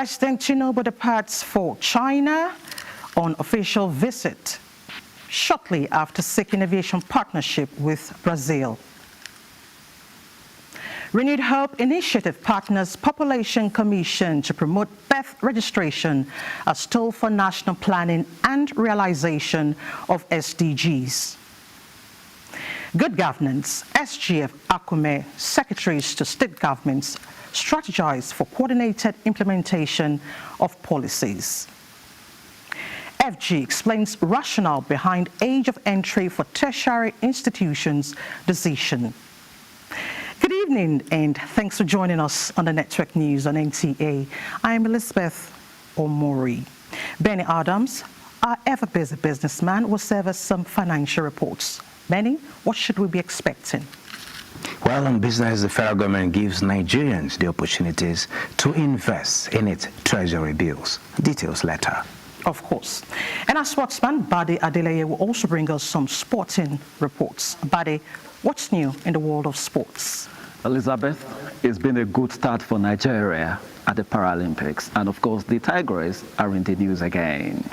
President Tinubu departs for China on official visit shortly after seeking aviation partnership with Brazil. Renewed Hope Initiative partners Population Commission to promote birth registration as tool for national planning and realization of SDGs. Good governance, SGF Akume, secretaries to state governments strategize for coordinated implementation of policies. FG explains rationale behind age of entry for tertiary institutions decision. Good evening and thanks for joining us on the Network News on NTA. I am Elizabeth Omori. Benny Adams, our ever-busy businessman, will serve us some financial reports. Benny, what should we be expecting? Well, on business, the federal government gives Nigerians the opportunities to invest in its treasury bills. Details later. Of course. And our sportsman, Bade Adeleye, will also bring us some sporting reports. Bade, what's new in the world of sports? Elizabeth, it's been a good start for Nigeria at the Paralympics. And of course, the Tigers are in the news again.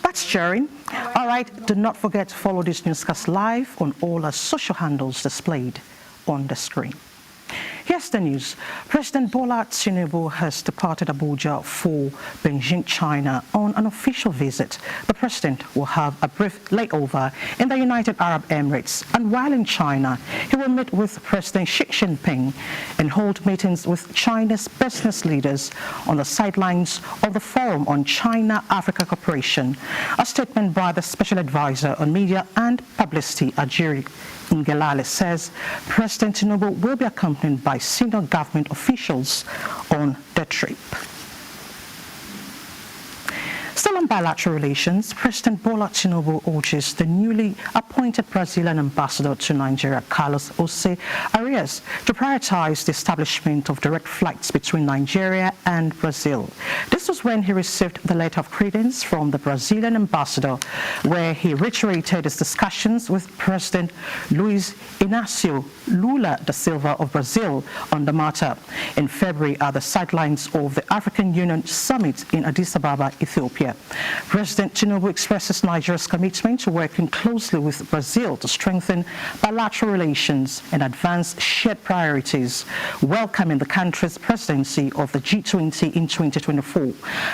That's sharing. All right, do not forget to follow this newscast live on all our social handles displayed on the screen. Here's the news. President Bola Tinubu has departed Abuja for Beijing, China on an official visit. The president will have a brief layover in the United Arab Emirates, and while in China, he will meet with President Xi Jinping and hold meetings with China's business leaders on the sidelines of the Forum on China-Africa Cooperation. A statement by the Special Advisor on Media and Publicity, Ajiri Ngelale, says President Tinubu will be accompanied by senior government officials on the trip. Still on bilateral relations, President Bola Tinubu urges the newly appointed Brazilian ambassador to Nigeria, Carlos Jose Arias, to prioritize the establishment of direct flights between Nigeria and Brazil. This was when he received the letter of credence from the Brazilian ambassador, where he reiterated his discussions with President Luiz Inácio Lula da Silva of Brazil on the matter in February at the sidelines of the African Union Summit in Addis Ababa, Ethiopia. President Tinubu expresses Nigeria's commitment to working closely with Brazil to strengthen bilateral relations and advance shared priorities, welcoming the country's presidency of the G20 in 2024.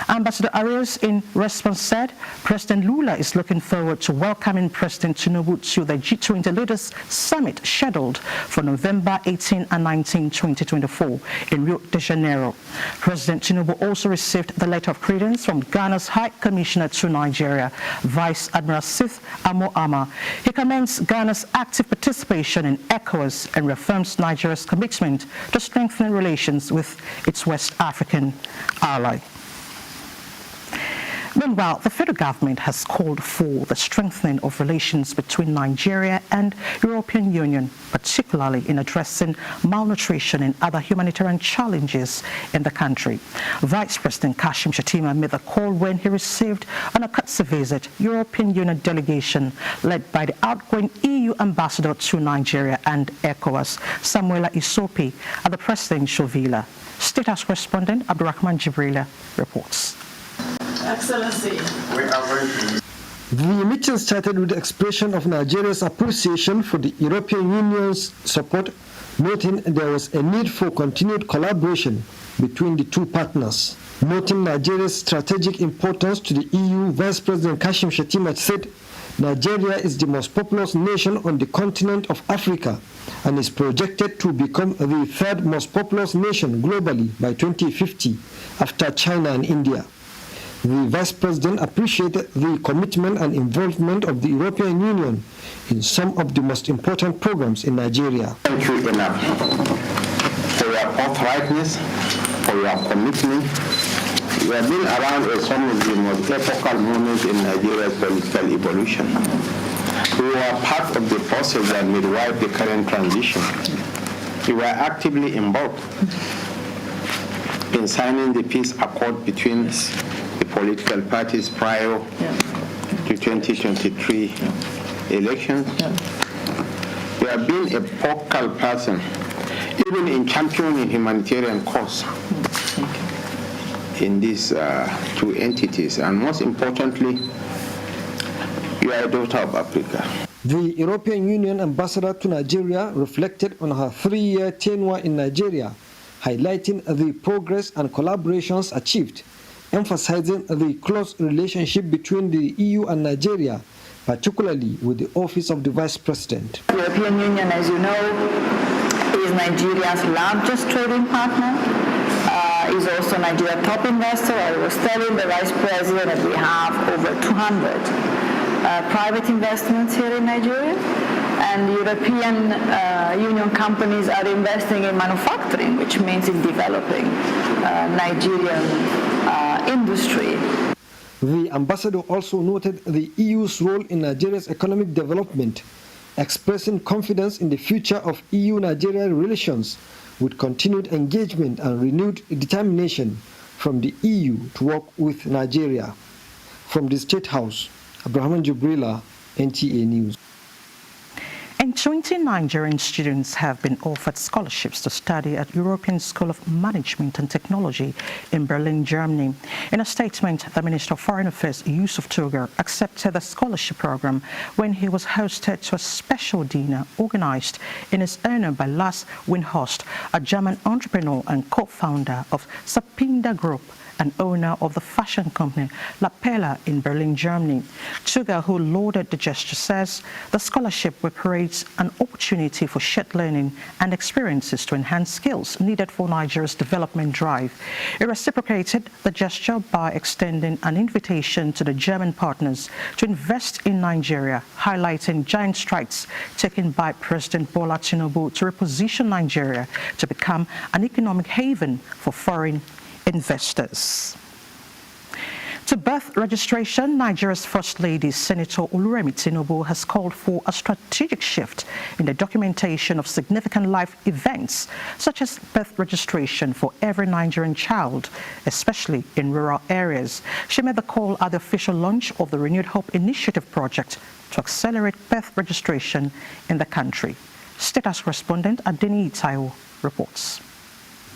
Ambassador Arias, in response, said President Lula is looking forward to welcoming President Tinubu to the G20 Leaders Summit scheduled for November 18 and 19, 2024 in Rio de Janeiro. President Tinubu also received the letter of credence from Ghana's High Commissioner to Nigeria, Vice Admiral Sith Amo-Ama. He commends Ghana's active participation in ECOWAS and reaffirms Nigeria's commitment to strengthening relations with its West African ally. Meanwhile, the federal government has called for the strengthening of relations between Nigeria and European Union, particularly in addressing malnutrition and other humanitarian challenges in the country. Vice President Kashim Shettima made the call when he received on a courtesy visit European Union delegation led by the outgoing EU ambassador to Nigeria and ECOWAS, Samuela Isopi, at the presidential villa. State House correspondent Abdurrahman Jibrila reports. Excellency. The meeting started with the expression of Nigeria's appreciation for the European Union's support, noting there was a need for continued collaboration between the two partners. Noting Nigeria's strategic importance to the EU, Vice President Kashim Shettima said Nigeria is the most populous nation on the continent of Africa and is projected to become the third most populous nation globally by 2050 after China and India. The Vice President appreciated the commitment and involvement of the European Union in some of the most important programs in Nigeria. Thank you enough for your forthrightness, for your commitment. You have been around some of the most epochal moments in Nigeria's political evolution. We were part of the process that midwife the current transition. You were actively involved in signing the peace accord between the political parties prior to 2023 elections. You have been a vocal person, even in championing humanitarian cause. in these two entities. And most importantly, you are a daughter of Africa. The European Union ambassador to Nigeria reflected on her 3-year tenure in Nigeria, highlighting the progress and collaborations achieved, emphasizing the close relationship between the EU and Nigeria, particularly with the Office of the Vice President. The European Union, as you know, is Nigeria's largest trading partner, is also Nigeria's top investor. I was telling the Vice President that we have over 200 private investments here in Nigeria, and European Union companies are investing in manufacturing, which means in developing Nigerian industry. The ambassador also noted the EU's role in Nigeria's economic development, expressing confidence in the future of EU-Nigeria relations with continued engagement and renewed determination from the EU to work with Nigeria. From the State House, Abraham Jubrila, NTA News. And 20 Nigerian students have been offered scholarships to study at European School of Management and Technology in Berlin, Germany. In a statement, the Minister of Foreign Affairs, Yusuf Tugar, accepted the scholarship program when he was hosted to a special dinner organized in his honor by Lars Windhorst, a German entrepreneur and co-founder of Sapinda Group and owner of the fashion company La Pella in Berlin, Germany. Tugar, who lauded the gesture, says the scholarship represents an opportunity for shared learning and experiences to enhance skills needed for Nigeria's development drive. He reciprocated the gesture by extending an invitation to the German partners to invest in Nigeria, highlighting giant strides taken by President Bola Tinubu to reposition Nigeria to become an economic haven for foreign investors. To birth registration, Nigeria's First Lady, Senator Oluremi Tinubu, has called for a strategic shift in the documentation of significant life events, such as birth registration for every Nigerian child, especially in rural areas. She made the call at the official launch of the Renewed Hope Initiative project to accelerate birth registration in the country. State House correspondent Adeni Taiwo reports.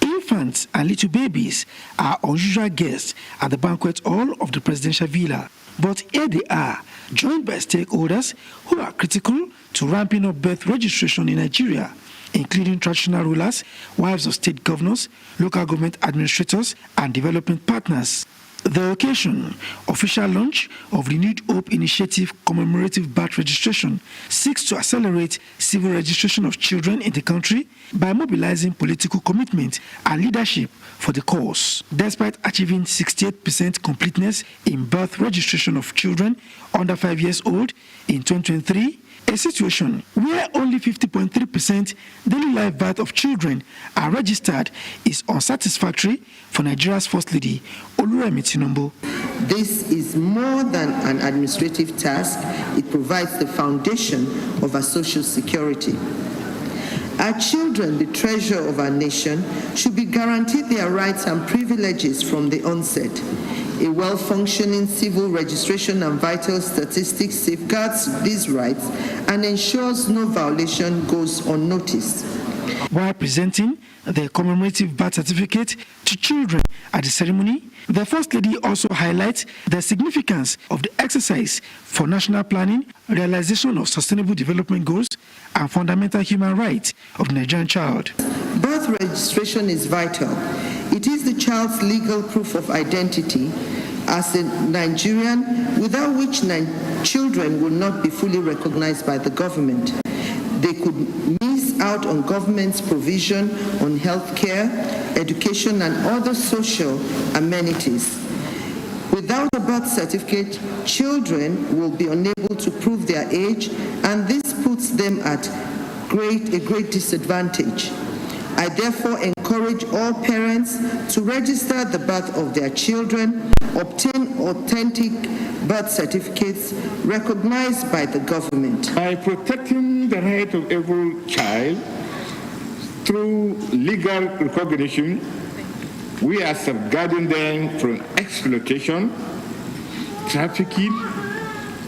Infants and little babies are unusual guests at the banquet hall of the presidential villa. But here they are, joined by stakeholders who are critical to ramping up birth registration in Nigeria, including traditional rulers, wives of state governors, local government administrators, and development partners. The occasion, official launch of the Renewed Hope Initiative commemorative birth registration, seeks to accelerate civil registration of children in the country by mobilizing political commitment and leadership for the cause. Despite achieving 68% completeness in birth registration of children under 5 years old in 2023, a situation where only 50.3% daily life birth of children are registered is unsatisfactory for Nigeria's First Lady, Oluremi Tinubu. This is more than an administrative task. It provides the foundation of our social security. Our children, the treasure of our nation, should be guaranteed their rights and privileges from the onset. A well-functioning civil registration and vital statistics safeguards these rights and ensures no violation goes unnoticed. While presenting the commemorative birth certificate to children at the ceremony, the First Lady also highlights the significance of the exercise for national planning, realization of sustainable development goals, and fundamental human rights of the Nigerian child. Birth registration is vital. It is the child's legal proof of identity as a Nigerian, without which children will not be fully recognized by the government. They could miss out on government's provision on health care, education, and other social amenities. Without a birth certificate, children will be unable to prove their age, and this puts them at a great disadvantage. I therefore encourage all parents to register the birth of their children, obtain authentic birth certificates recognized by the government. By protecting the right of every child through legal recognition, we are safeguarding them from exploitation, trafficking,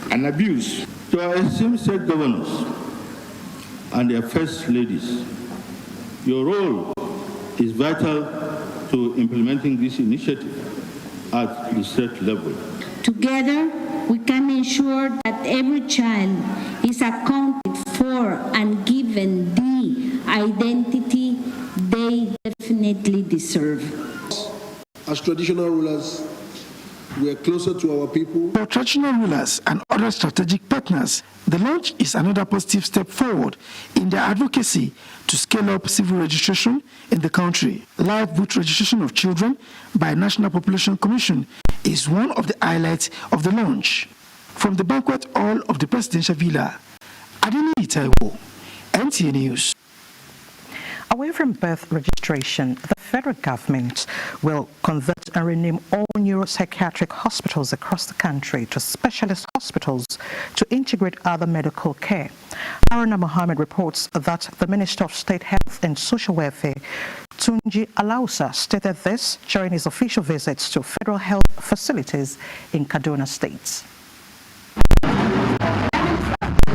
and abuse. To our esteemed state governors and their first ladies, your role is vital to implementing this initiative. at the state level. Together, we can ensure that every child is accounted for and given the identity they definitely deserve. As traditional rulers, we are closer to our people. For traditional rulers and other strategic partners, the launch is another positive step forward in their advocacy to scale up civil registration in the country. Live boot registration of children by National Population Commission is one of the highlights of the launch. From the banquet hall of the Presidential Villa, Adini Taiwo, NTA News. Away from birth registration, the federal government will convert and rename all neuropsychiatric hospitals across the country to specialist hospitals to integrate other medical care. Haruna Mohammed reports that the Minister of State Health and Social Welfare, Tunji Alausa, stated this during his official visits to federal health facilities in Kaduna State.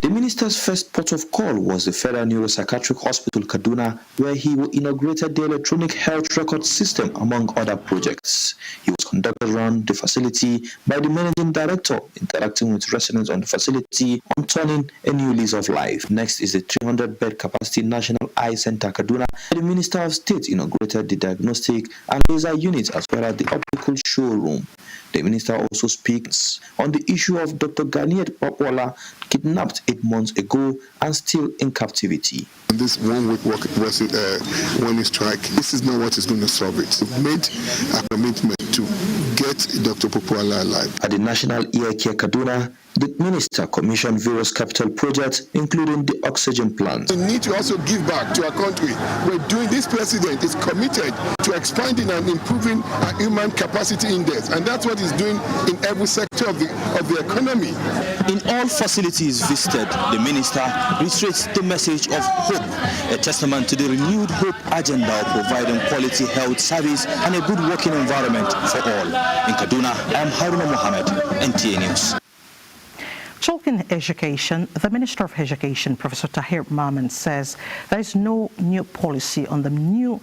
The minister's first port of call was the Federal Neuropsychiatric Hospital Kaduna, where he inaugurated the electronic health record system, among other projects. He was conducted around the facility by the managing director, interacting with residents on the facility on turning a new lease of life. Next is the 300-bed capacity National Eye Center Kaduna. The Minister of State inaugurated the diagnostic and laser unit as well as the optical showroom. The minister also speaks on the issue of Dr. Ganiet Papola, kidnapped 8 months ago and still in captivity. This 1 week warning strike, this is not what is going to solve it. We've made a commitment to get Dr. Papola alive. At the National Ear Care Kaduna, the minister commissioned various capital projects, including the oxygen plant. We need to also give back to our country. This president is committed to expanding and improving our human capacity index, and that's what he's doing in every sector of the economy. In all facilities visited, the minister reiterates the message of hope, a testament to the renewed hope agenda of providing quality health service and a good working environment for all. In Kaduna, I am Haruna Mohammed, NTA News. Talking education, the Minister of Education, Professor Tahir Mamman, says there is no new policy on the new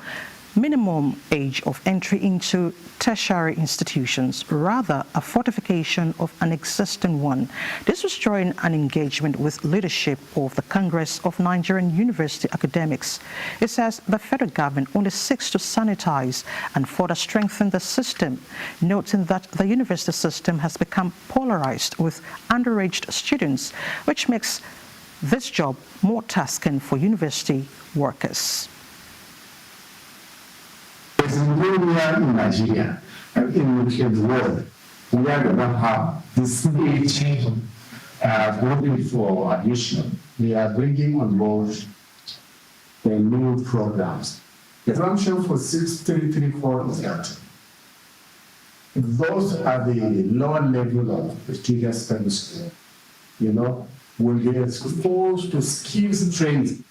minimum age of entry into tertiary institutions, rather a fortification of an existing one. This was during an engagement with leadership of the Congress of Nigerian University Academics. It says the federal government only seeks to sanitize and further strengthen the system, noting that the university system has become polarized with underage students, which makes this job more tasking for university workers. There's nowhere in Nigeria and in the world where they don't have this age voting for admission. We are bringing on board the new programs. The exemption for 6334 is that those at the lower level of the junior secondary school, will be exposed to skills training.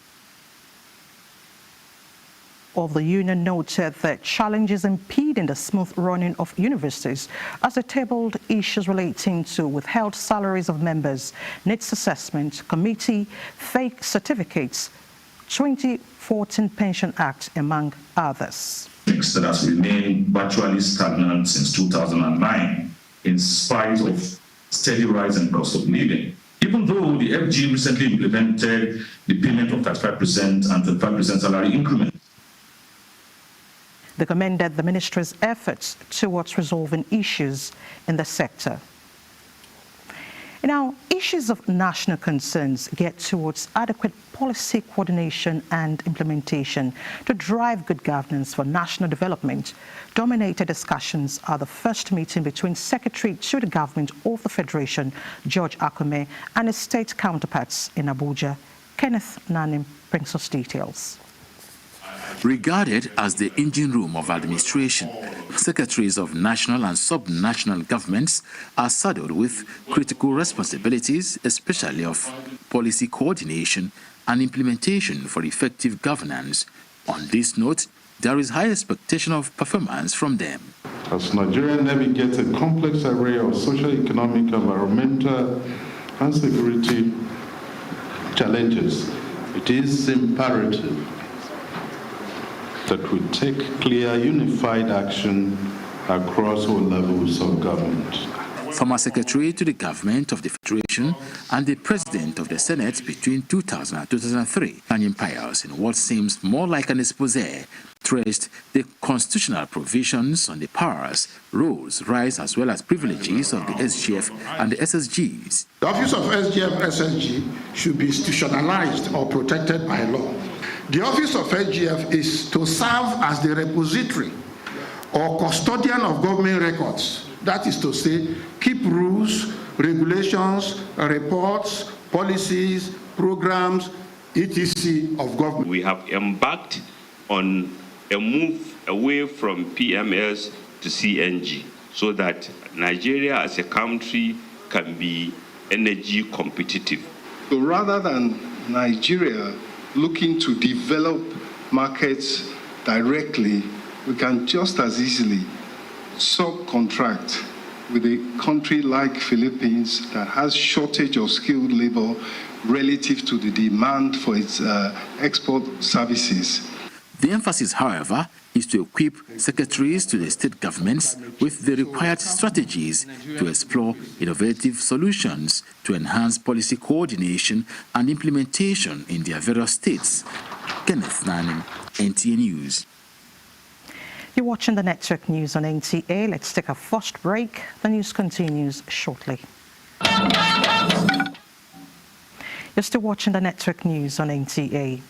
Of the union noted that challenges impeding the smooth running of universities as they tabled issues relating to withheld salaries of members, needs assessment committee, fake certificates, 2014 Pension Act, among others. That has remained virtually stagnant since 2009 in spite of steady rise in cost of living. Even though the FG recently implemented the payment of 35% and 25% salary increment. They commended the ministry's efforts towards resolving issues in the sector. Now, issues of national concerns get towards adequate policy coordination and implementation to drive good governance for national development. Dominated discussions are the first meeting between Secretary to the Government of the Federation, George Akume, and his state counterparts in Abuja. Kenneth Nanim brings us details. Regarded as the engine room of administration, secretaries of national and sub-national governments are saddled with critical responsibilities, especially of policy coordination and implementation for effective governance. On this note, there is high expectation of performance from them. As Nigeria navigates a complex array of social, economic, environmental, and security challenges, it is imperative that we take clear, unified action across all levels of government. Former Secretary to the Government of the Federation and the President of the Senate between 2000 and 2003, Daniel Pius, in what seems more like an exposé, traced the constitutional provisions on the powers, roles, rights, as well as privileges of the SGF and the SSGs. The office of SGF-SSG should be institutionalized or protected by law. The office of SGF is to serve as the repository or custodian of government records. That is to say, keep rules, regulations, reports, policies, programs, etc. of government. We have embarked on a move away from PMS to CNG so that Nigeria as a country can be energy competitive. So rather than Nigeria looking to develop markets directly, we can just as easily subcontract with a country like Philippines that has shortage of skilled labor relative to the demand for its export services. The emphasis, however, is to equip secretaries to the state governments with the required strategies to explore innovative solutions to enhance policy coordination and implementation in their various states. Kenneth Nanim, NTA News. You're watching the Network News on NTA. Let's take a first break. The news continues shortly. You're still watching the Network News on NTA.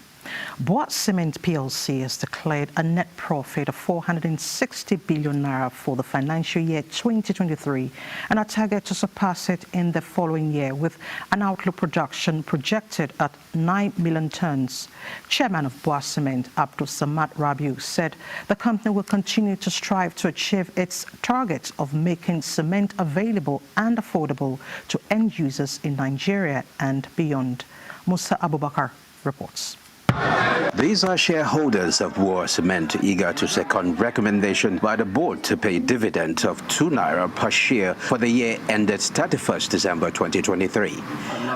Boat Cement PLC has declared a net profit of 460 billion naira for the financial year 2023 and a target to surpass it in the following year with an outlook production projected at 9 million tons. Chairman of Boat Cement, Abdul Samad Rabiu, said the company will continue to strive to achieve its target of making cement available and affordable to end users in Nigeria and beyond. Musa Abubakar reports. These are shareholders of War Cement eager to second recommendation by the board to pay dividend of 2 naira per share for the year ended 31st December 2023.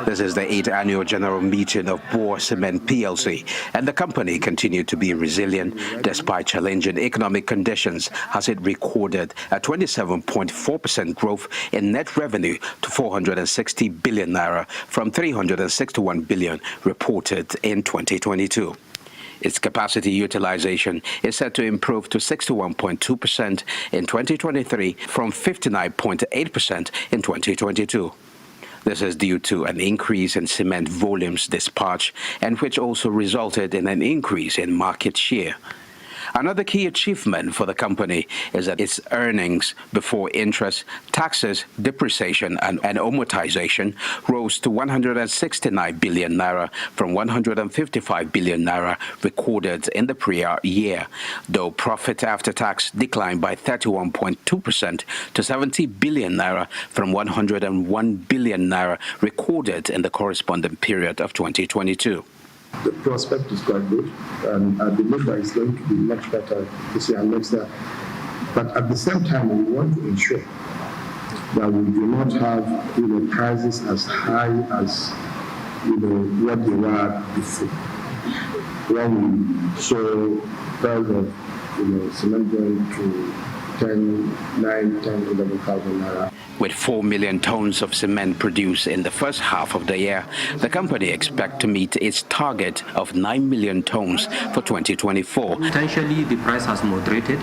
This is the 8th annual general meeting of War Cement PLC, and the company continued to be resilient despite challenging economic conditions as it recorded a 27.4% growth in net revenue to 460 billion naira from 361 billion reported in 2022. Its capacity utilization is set to improve to 61.2% in 2023 from 59.8% in 2022. This is due to an increase in cement volumes dispatched, and which also resulted in an increase in market share. Another key achievement for the company is that its earnings before interest, taxes, depreciation, and amortization rose to 169 billion naira from 155 billion naira recorded in the prior year, though profit after tax declined by 31.2% to 70 billion naira from 101 billion naira recorded in the corresponding period of 2022. The prospect is quite good, and I believe that it's going to be much better this year and next year. But at the same time, we want to ensure that we do not have prices as high as what they were before. When we saw price of cement going to 11,000 naira. With 4 million tons of cement produced in the first half of the year, the company expects to meet its target of 9 million tons for 2024. Potentially, the price has moderated.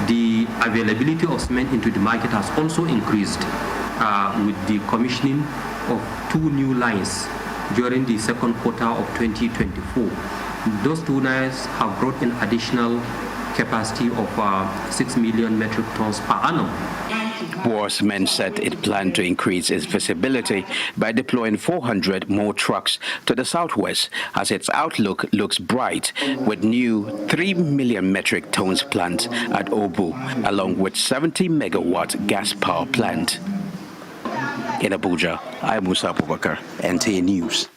The availability of cement into the market has also increased with the commissioning of 2 new lines during the second quarter of 2024. Those 2 lines have brought in additional capacity of 6 million metric tons per annum. War Cement said it planned to increase its visibility by deploying 400 more trucks to the southwest as its outlook looks bright with new 3 million metric tons plant at Obu, along with 70 megawatt gas power plant. In Abuja, I'm Musa Abubakar, NTA News.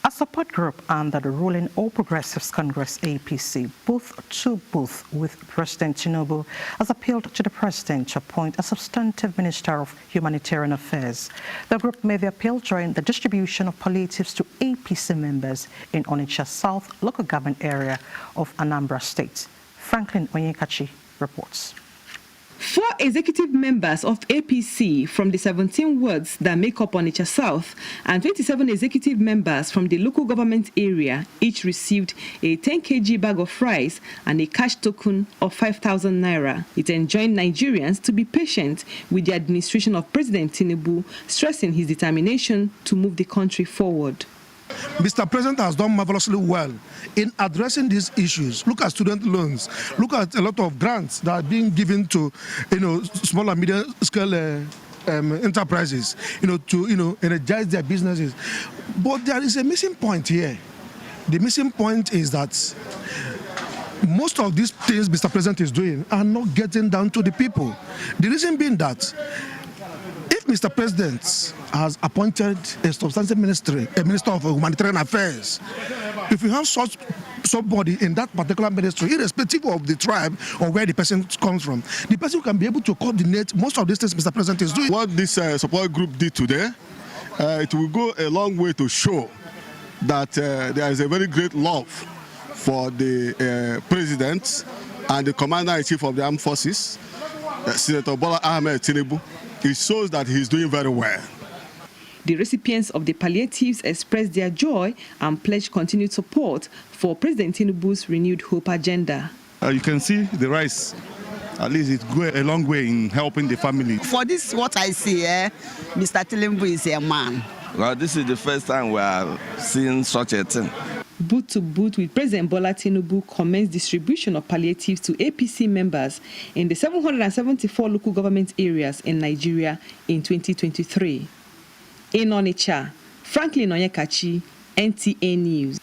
A support group under the ruling All Progressives Congress APC, both with President Tinubu, has appealed to the President to appoint a substantive Minister of Humanitarian Affairs. The group made the appeal during the distribution of palliatives to APC members in Onitsha South local government area of Anambra State. Franklin Onyekachi reports. 4 executive members of APC from the 17 wards that make up Onitsha South and 27 executive members from the local government area each received a 10 kg bag of rice and a cash token of 5,000 naira. It enjoined Nigerians to be patient with the administration of President Tinubu, stressing his determination to move the country forward. Mr. President has done marvelously well in addressing these issues. Look at student loans. Look at a lot of grants that are being given to, small and medium scale enterprises, to, energize their businesses. But there is a missing point here. The missing point is that most of these things Mr. President is doing are not getting down to the people. The reason being that if Mr. President has appointed a substantive ministry, a minister of humanitarian affairs, if you have such somebody in that particular ministry, irrespective of the tribe or where the person comes from, the person can be able to coordinate most of these things Mr. President is doing. What this support group did today, it will go a long way to show that there is a very great love for the president and the commander-in-chief of the armed forces, Senator Bola Ahmed Tinubu. It shows that he's doing very well. The recipients of the palliatives expressed their joy and pledged continued support for President Tinubu's renewed hope agenda. You can see the rice, at least it goes a long way in helping the family. For this, what I see, Mr. Tinubu is a man. Well, this is the first time we are seeing such a thing. Boot to boot with President Bola Tinubu commenced distribution of palliatives to APC members in the 774 local government areas in Nigeria in 2023. In Onitsha, Franklin Onyekachi, NTA News.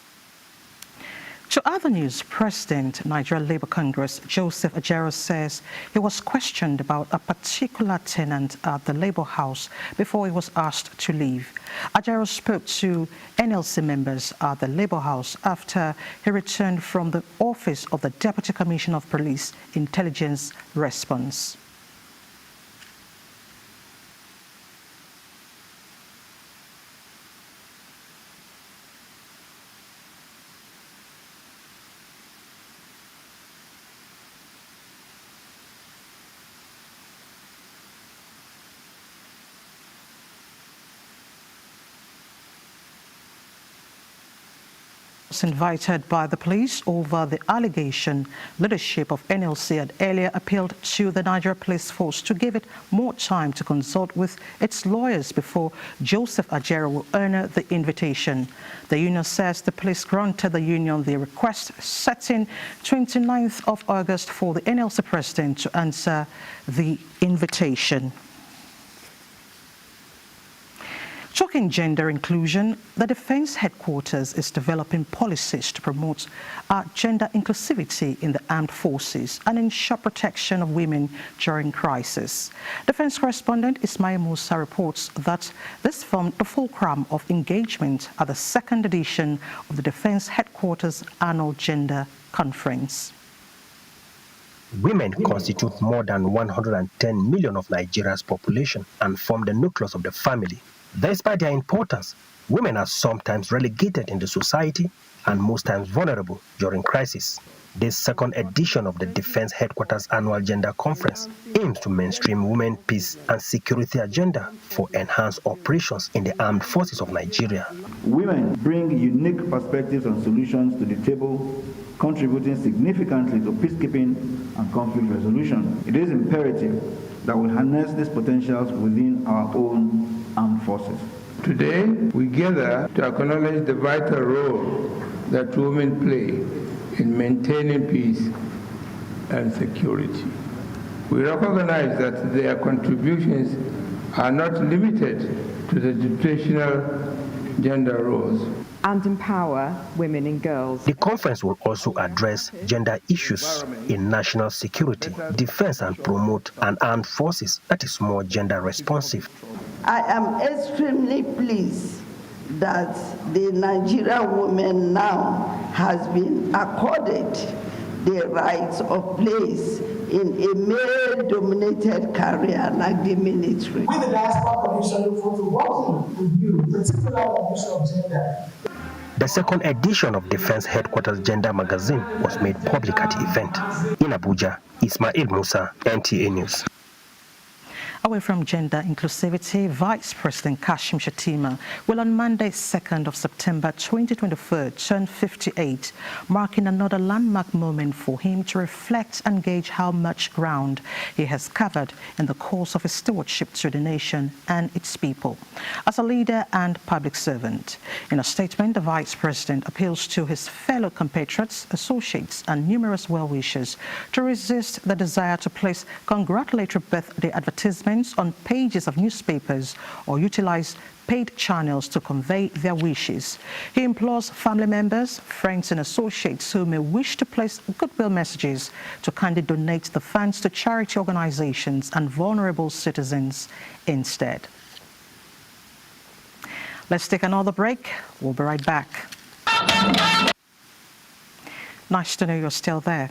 To other news, President, Nigerian Labour Congress, Joseph Ajero says he was questioned about a particular tenant at the Labour House before he was asked to leave. Ajero spoke to NLC members at the Labour House after he returned from the office of the Deputy Commissioner of Police Intelligence Response. Was invited by the police over the allegation. Leadership of NLC had earlier appealed to the Nigeria Police Force to give it more time to consult with its lawyers before Joseph Ajero will honor the invitation. The union says the police granted the union the request, setting 29th of August for the NLC president to answer the invitation. Talking gender inclusion, the Defense Headquarters is developing policies to promote gender inclusivity in the armed forces and ensure protection of women during crisis. Defense correspondent Ismail Musa reports that this formed the fulcrum of engagement at the second edition of the Defense Headquarters Annual Gender Conference. Women constitute more than 110 million of Nigeria's population and form the nucleus of the family. Despite their importance, women are sometimes relegated in the society and most times vulnerable during crisis. This second edition of the Defense Headquarters Annual Gender Conference aims to mainstream women, peace and security agenda for enhanced operations in the armed forces of Nigeria. Women bring unique perspectives and solutions to the table, contributing significantly to peacekeeping and conflict resolution. It is imperative that we harness these potentials within our own armed forces. Today, we gather to acknowledge the vital role that women play in maintaining peace and security. We recognize that their contributions are not limited to the traditional gender roles. And empower women and girls. The conference will also address gender issues in national security, defense, and promote an armed forces that is more gender responsive. I am extremely pleased that the Nigerian woman now has been accorded the rights of place in a male-dominated career like the military. With the Diaspora Commission, look forward to working with you, particularly on the issue of gender. The second edition of Defense Headquarters Gender Magazine was made public at the event. In Abuja, Ismail Musa, NTA News. Away from gender inclusivity, Vice President Kashim Shettima will on Monday, 2nd of September 2024, turn 58, marking another landmark moment for him to reflect and gauge how much ground he has covered in the course of his stewardship to the nation and its people. As a leader and public servant, in a statement, the Vice President appeals to his fellow compatriots, associates, and numerous well-wishers to resist the desire to place congratulatory birthday advertisements on pages of newspapers or utilize paid channels to convey their wishes. He implores family members, friends and associates who may wish to place goodwill messages to kindly donate the funds to charity organizations and vulnerable citizens instead. Let's take another break. We'll be right back. Nice to know you're still there.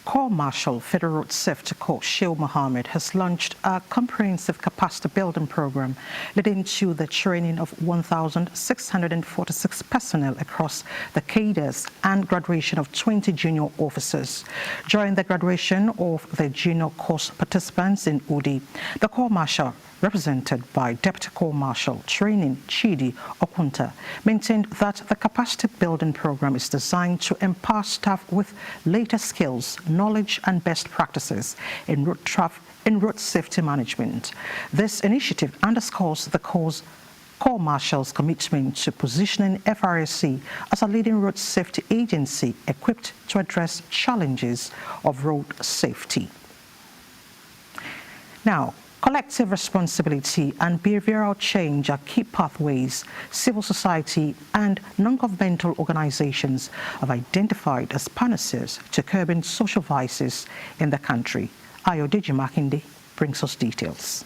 Corps Marshal Federal Road Safety Corps Sheil Mohammed has launched a comprehensive capacity building program leading to the training of 1,646 personnel across the cadres and graduation of 20 junior officers. During the graduation of the junior course participants in UDI, the Corps Marshal, represented by Deputy Corps Marshal Training Chidi Okunta, maintained that the capacity building program is designed to empower staff with later skills, knowledge and best practices in road safety management. This initiative underscores the Corps Marshal's commitment to positioning FRSC as a leading road safety agency equipped to address challenges of road safety. Now, collective responsibility and behavioral change are key pathways civil society and non-governmental organizations have identified as panaceas to curbing social vices in the country. Ayodeji Makinde brings us details.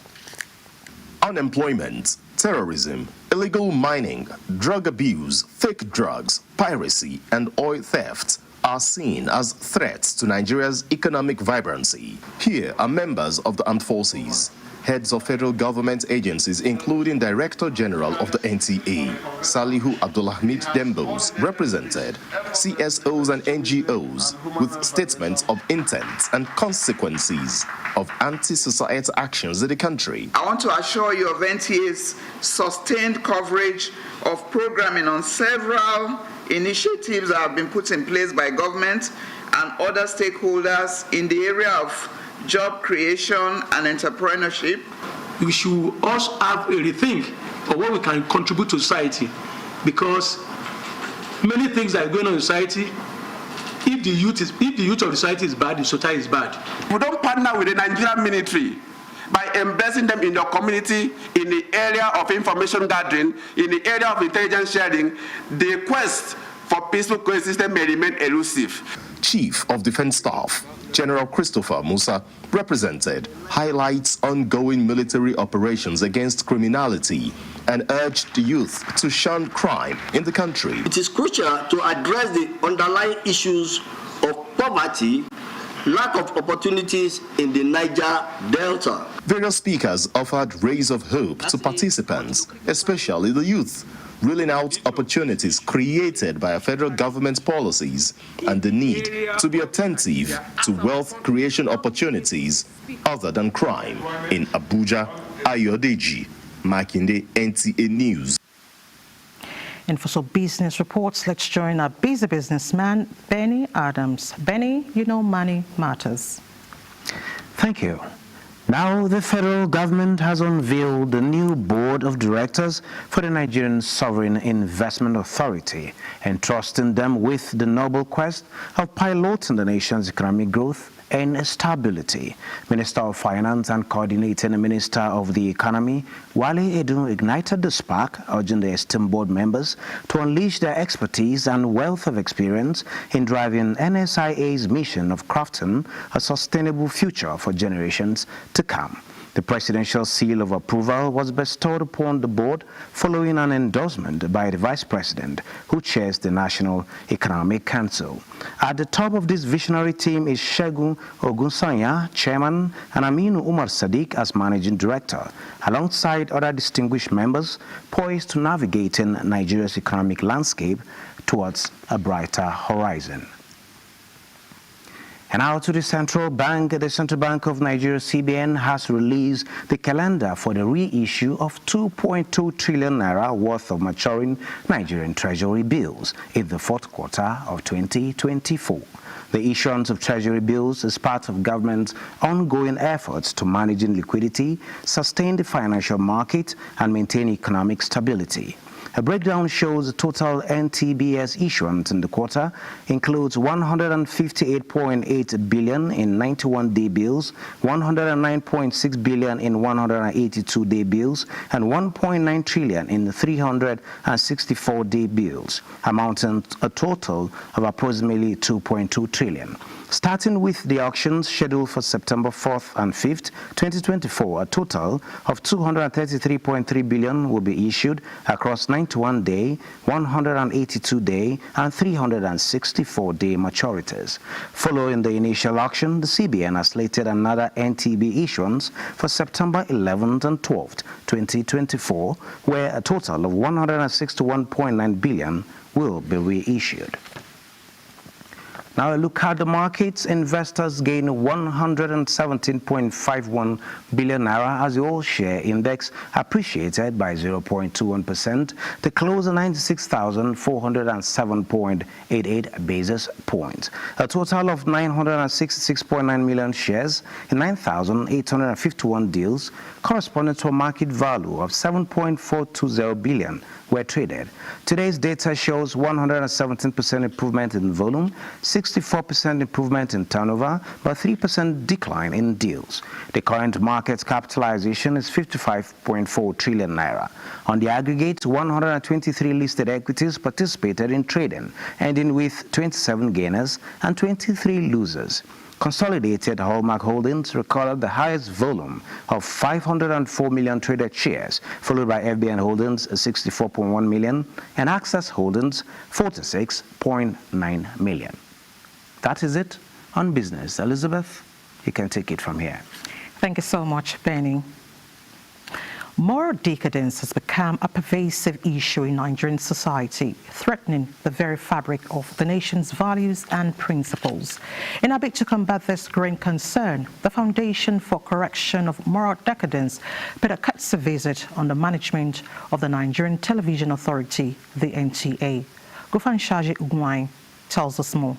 Unemployment, terrorism, illegal mining, drug abuse, fake drugs, piracy, and oil theft are seen as threats to Nigeria's economic vibrancy. Here are members of the armed forces, heads of federal government agencies, including Director General of the NTA, Salihu Abdulhamid Dembos, represented CSOs and NGOs with statements of intent and consequences of anti-societal actions in the country. I want to assure you of NTA's sustained coverage of programming on several initiatives that have been put in place by government and other stakeholders in the area of job creation and entrepreneurship. We should also have a rethink of what we can contribute to society, because many things that are going on in society, if the youth of the society is bad, the society is bad. We don't partner with the Nigerian military by embracing them in your community in the area of information gathering, in the area of intelligence sharing. The quest for peaceful coexistence may remain elusive. Chief of Defense Staff General Christopher Musa represented highlights ongoing military operations against criminality and urged the youth to shun crime in the country. It is crucial to address the underlying issues of poverty, lack of opportunities in the Niger Delta. Various speakers offered rays of hope to participants, especially the youth, ruling out opportunities created by federal government policies and the need to be attentive to wealth creation opportunities other than crime. In Abuja, Ayodeji Makinde, NTA News. And for some business reports, let's join our busy businessman, Benny Adams. Benny, you know money matters. Thank you. Now, the federal government has unveiled the new board of directors for the Nigerian Sovereign Investment Authority, entrusting them with the noble quest of piloting the nation's economic growth and stability. Minister of Finance and Coordinating Minister of the Economy, Wale Edu, ignited the spark, urging the esteemed board members to unleash their expertise and wealth of experience in driving NSIA's mission of crafting a sustainable future for generations to come. The presidential seal of approval was bestowed upon the board following an endorsement by the vice president, who chairs the National Economic Council. At the top of this visionary team is Segun Ogunsanya, chairman, and Aminu Umar Sadiq as managing director, alongside other distinguished members poised to navigating Nigeria's economic landscape towards a brighter horizon. And now to the central bank. The Central Bank of Nigeria, CBN, has released the calendar for the reissue of 2.2 trillion naira worth of maturing Nigerian treasury bills in the fourth quarter of 2024. The issuance of treasury bills is part of government's ongoing efforts to manage liquidity, sustain the financial market, and maintain economic stability. A breakdown shows the total NTBS issuance in the quarter includes 158.8 billion in 91-day bills, 109.6 billion in 182-day bills, and 1.9 trillion in 364-day bills, amounting to a total of approximately 2.2 trillion. Starting with the auctions scheduled for September 4th and 5th, 2024, a total of 233.3 billion will be issued across 91-day, 182-day, and 364-day maturities. Following the initial auction, the CBN has slated another NTB issuance for September 11th and 12th, 2024, where a total of 161.9 billion will be reissued. Now a look at the markets. Investors gain 117.51 billion naira as the all-share index appreciated by 0.21% to close at 96,407.88 basis points. A total of 966.9 million shares in 9,851 deals, corresponding to a market value of 7.420 billion, were traded. Today's data shows 117% improvement in volume, 64% improvement in turnover, but 3% decline in deals. The current market capitalization is 55.4 trillion naira. On the aggregate, 123 listed equities participated in trading, ending with 27 gainers and 23 losers. Consolidated Hallmark Holdings recorded the highest volume of 504 million traded shares, followed by FBN Holdings 64.1 million and Access Holdings 46.9 million. That is it on business. Elizabeth, you can take it from here. Thank you so much, Benny. Moral decadence has become a pervasive issue in Nigerian society, threatening the very fabric of the nation's values and principles. In a bid to combat this growing concern, the Foundation for Correction of Moral Decadence paid a courtesy visit on the management of the Nigerian Television Authority, the NTA. Gufanshaji Ugwai tells us more.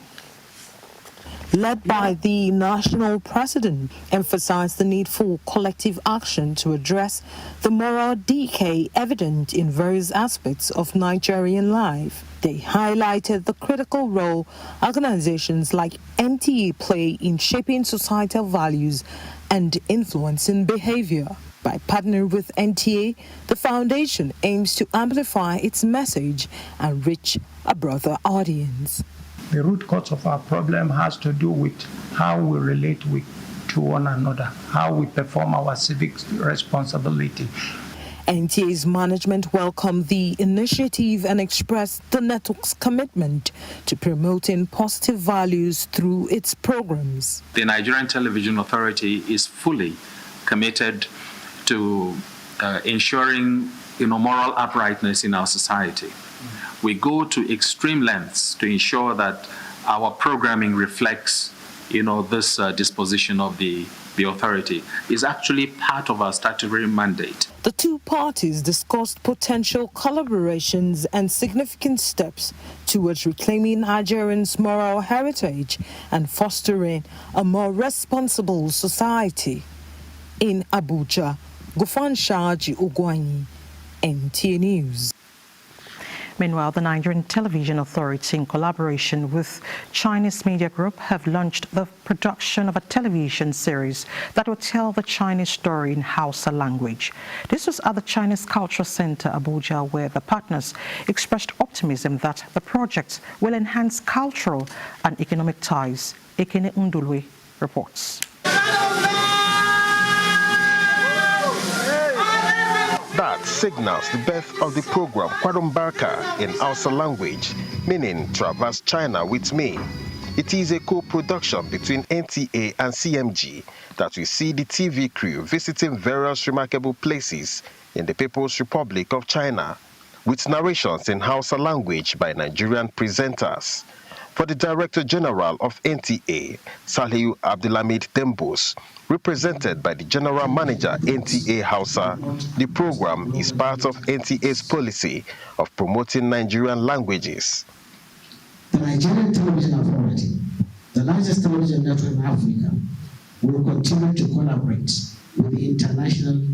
Led by the national president, emphasized the need for collective action to address the moral decay evident in various aspects of Nigerian life. They highlighted the critical role organizations like NTA play in shaping societal values and influencing behavior. By partnering with NTA, the foundation aims to amplify its message and reach a broader audience. The root cause of our problem has to do with how we relate to one another, how we perform our civic responsibility. NTA's management welcomed the initiative and expressed the network's commitment to promoting positive values through its programs. The Nigerian Television Authority is fully committed to ensuring moral uprightness in our society. We go to extreme lengths to ensure that our programming reflects, this disposition of the authority. Is actually part of our statutory mandate. The two parties discussed potential collaborations and significant steps towards reclaiming Nigerians' moral heritage and fostering a more responsible society. In Abuja, Gufanshaji Ugwai, NTA News. Meanwhile, the Nigerian Television Authority, in collaboration with Chinese Media Group, have launched the production of a television series that will tell the Chinese story in Hausa language. This was at the Chinese Cultural Center, Abuja, where the partners expressed optimism that the project will enhance cultural and economic ties. Ekene Undulwe reports. That signals the birth of the program Kwadumbarka in Hausa language, meaning Traverse China with me. It is a co-production between NTA and CMG that will see the TV crew visiting various remarkable places in the People's Republic of China, with narrations in Hausa language by Nigerian presenters. For the Director General of NTA, Salihu Abdulhamid Dembos, represented by the General Manager NTA Hausa, the program is part of NTA's policy of promoting Nigerian languages. The Nigerian Television Authority, the largest television network in Africa, will continue to collaborate with the international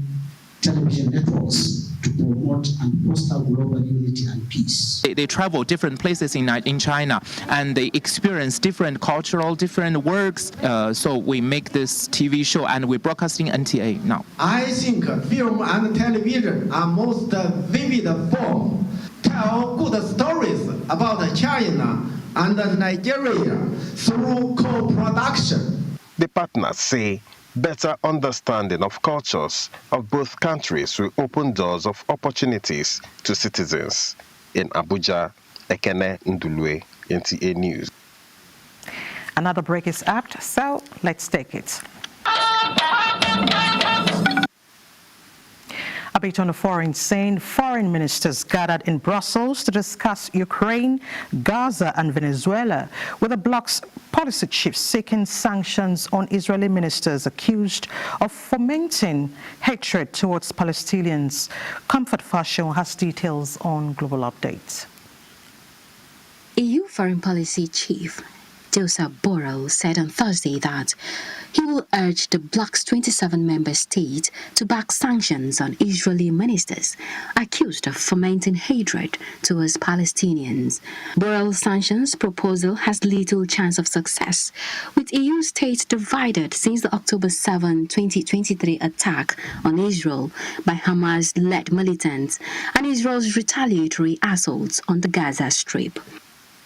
television networks to promote and foster global unity and peace. They travel different places in China, and they experience different cultural, different works. So we make this TV show, and we're broadcasting NTA now. I think film and television are most vivid form, tell good stories about China and Nigeria through co-production. The partners say better understanding of cultures of both countries will open doors of opportunities to citizens. In Abuja, Ekene Ndulwe, NTA News. Another break is apt, so let's take it. A bit on the foreign scene, foreign ministers gathered in Brussels to discuss Ukraine, Gaza and Venezuela, with the bloc's policy chiefs seeking sanctions on Israeli ministers accused of fomenting hatred towards Palestinians. Comfort Fashion has details on Global Updates. EU Foreign Policy Chief Joseph Borrell said on Thursday that he will urge the bloc's 27 member states to back sanctions on Israeli ministers accused of fomenting hatred towards Palestinians. Borrell's sanctions proposal has little chance of success, with EU states divided since the October 7, 2023 attack on Israel by Hamas-led militants and Israel's retaliatory assaults on the Gaza Strip.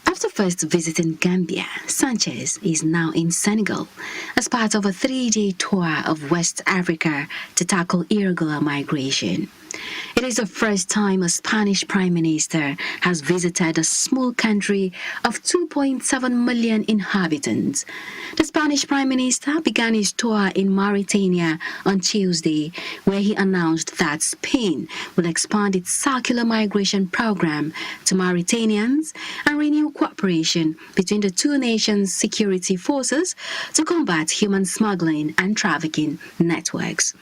After first visiting Gambia, Sanchez is now in Senegal as part of a 3-day tour of West Africa to tackle irregular migration. It is the first time a Spanish prime minister has visited a small country of 2.7 million inhabitants. The Spanish prime minister began his tour in Mauritania on Tuesday, where he announced that Spain will expand its circular migration program to Mauritanians and renew cooperation between the two nations' security forces to combat human smuggling and trafficking networks.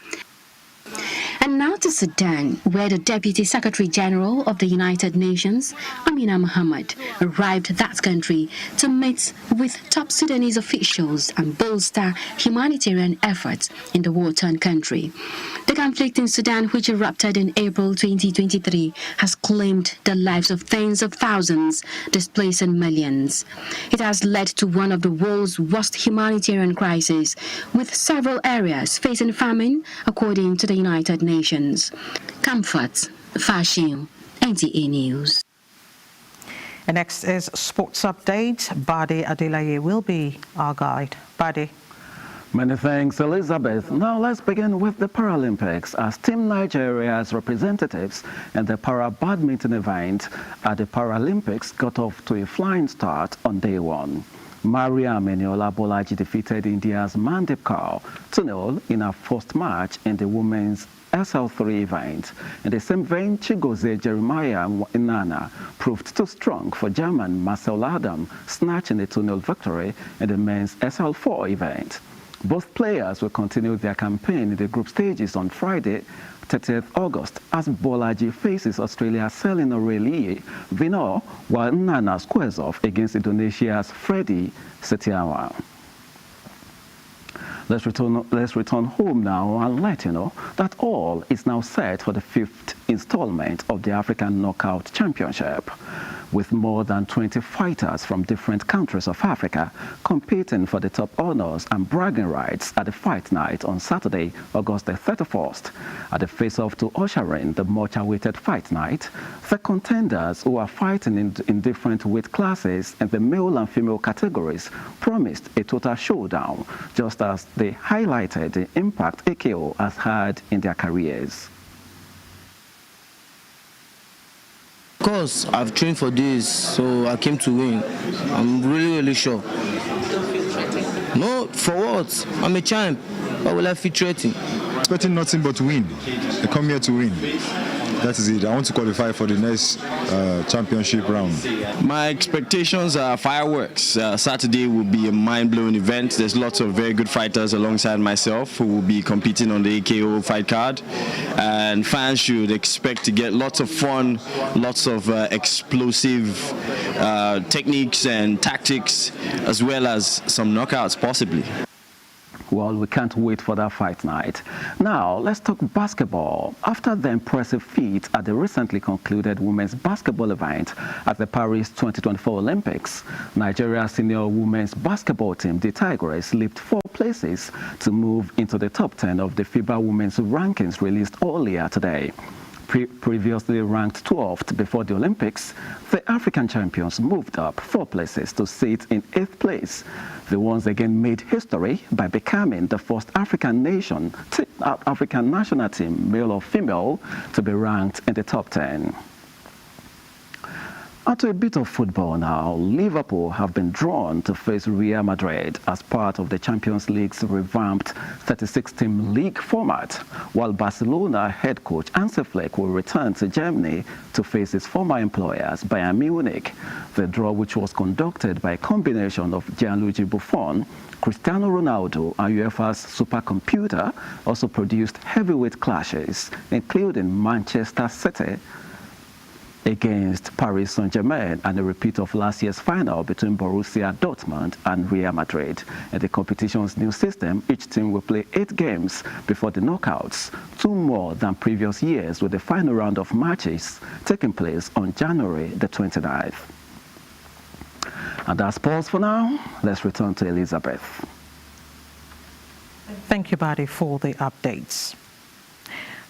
And now to Sudan, where the Deputy Secretary General of the United Nations, Amina Mohammed, arrived that country to meet with top Sudanese officials and bolster humanitarian efforts in the war-torn country. The conflict in Sudan, which erupted in April 2023, has claimed the lives of tens of thousands, displacing millions. It has led to one of the world's worst humanitarian crises, with several areas facing famine, according to the United Nations. Comfort, Fashion, NTA News. And next is Sports Update. Bade Adelaye will be our guide. Bade. Many thanks, Elizabeth. Now let's begin with the Paralympics, as Team Nigeria's representatives in the para-badminton event at the Paralympics got off to a flying start on day one. Maria Meniola Bolaji defeated India's Mandeep Kaur 2-0 in her first match in the women's SL3 event. In the same vein, Chigozie Jeremiah Inanna proved too strong for German Marcel Adam, snatching a 2-0 victory in the men's SL4 event. Both players will continue their campaign in the group stages on Friday, 30th August, as Bolaji faces Australia's Selin Aurelie Vinor, while Nana squares off against Indonesia's Freddy Setiawan. Let's return home now and let you know that all is now set for the 5th installment of the African Knockout Championship, with more than 20 fighters from different countries of Africa competing for the top honors and bragging rights at the fight night on Saturday, August the 31st. At the face-off to usher in the much-awaited fight night, the contenders who are fighting in different weight classes in the male and female categories promised a total showdown, just as they highlighted the impact AKO has had in their careers. Of course, I've trained for this, so I came to win. I'm really sure. No, for what? I'm a champ. Why will I feel threatened? Expecting nothing but win. I come here to win. that is it. I want to qualify for the next championship round. My expectations are fireworks. Saturday will be a mind-blowing event. There's lots of very good fighters alongside myself who will be competing on the AKO fight card, and fans should expect to get lots of fun, lots of explosive techniques and tactics, as well as some knockouts possibly. Well, we can't wait for that fight night. Now, let's talk basketball. After the impressive feat at the recently concluded women's basketball event at the Paris 2024 Olympics, Nigeria's senior women's basketball team, the Tigers, leaped 4 places to move into the top 10 of the FIBA women's rankings released earlier today. Previously ranked 12th before the Olympics, the African champions moved up 4 places to sit in 8th place. They once again made history by becoming the first African national team, male or female, to be ranked in the top 10. Onto a bit of football now. Liverpool have been drawn to face Real Madrid as part of the Champions League's revamped 36-team league format, while Barcelona head coach Hansi Flick will return to Germany to face his former employers, Bayern Munich. The draw, which was conducted by a combination of Gianluigi Buffon, Cristiano Ronaldo and UEFA's supercomputer, also produced heavyweight clashes, including Manchester City against Paris Saint-Germain and a repeat of last year's final between Borussia Dortmund and Real Madrid. In the competition's new system, each team will play 8 games before the knockouts, 2 more than previous years, with the final round of matches taking place on January the 29th. And that's pause for now. Let's return to Elizabeth. Thank you, Badi, for the updates.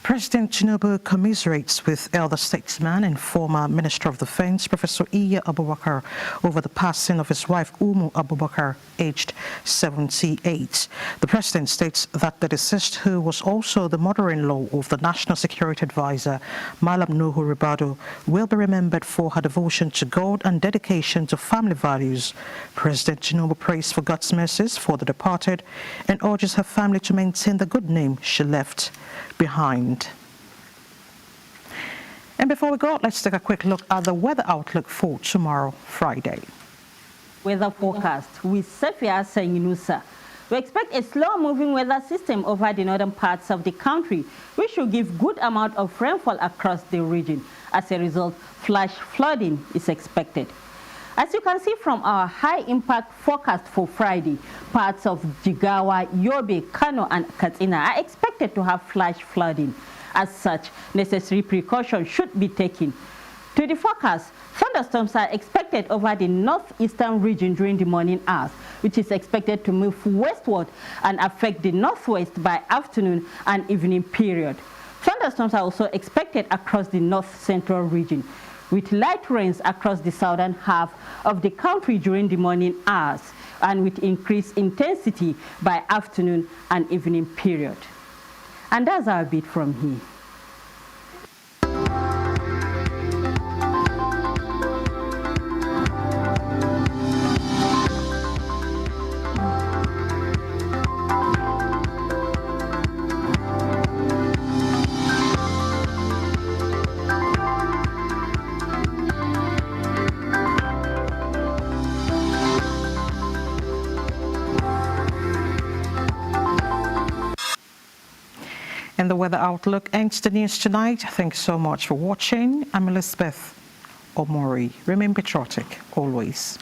President Tinubu commiserates with elder statesman and former Minister of Defense, Professor Iya Abubakar, over the passing of his wife, Umu Abubakar, aged 78. The president states that the deceased, who was also the mother-in-law of the National Security Advisor, Malam Nuhu Ribadu, will be remembered for her devotion to God and dedication to family values. President Tinubu prays for God's mercies for the departed and urges her family to maintain the good name she left behind. And before we go, let's take a quick look at the weather outlook for tomorrow, Friday. Weather forecast with Safia Senginusa. We expect a slow-moving weather system over the northern parts of the country, which will give good amount of rainfall across the region. As a result, flash flooding is expected. As you can see from our high-impact forecast for Friday, parts of Jigawa, Yobe, Kano, and Katsina are expected to have flash flooding. As such, necessary precautions should be taken. To the forecast, thunderstorms are expected over the northeastern region during the morning hours, which is expected to move westward and affect the northwest by afternoon and evening period. Thunderstorms are also expected across the north-central region, with light rains across the southern half of the country during the morning hours and with increased intensity by afternoon and evening period. And that's our bit from here. And the weather outlook ends the news tonight. Thanks so much for watching. I'm Elizabeth Omori. Remain patriotic always.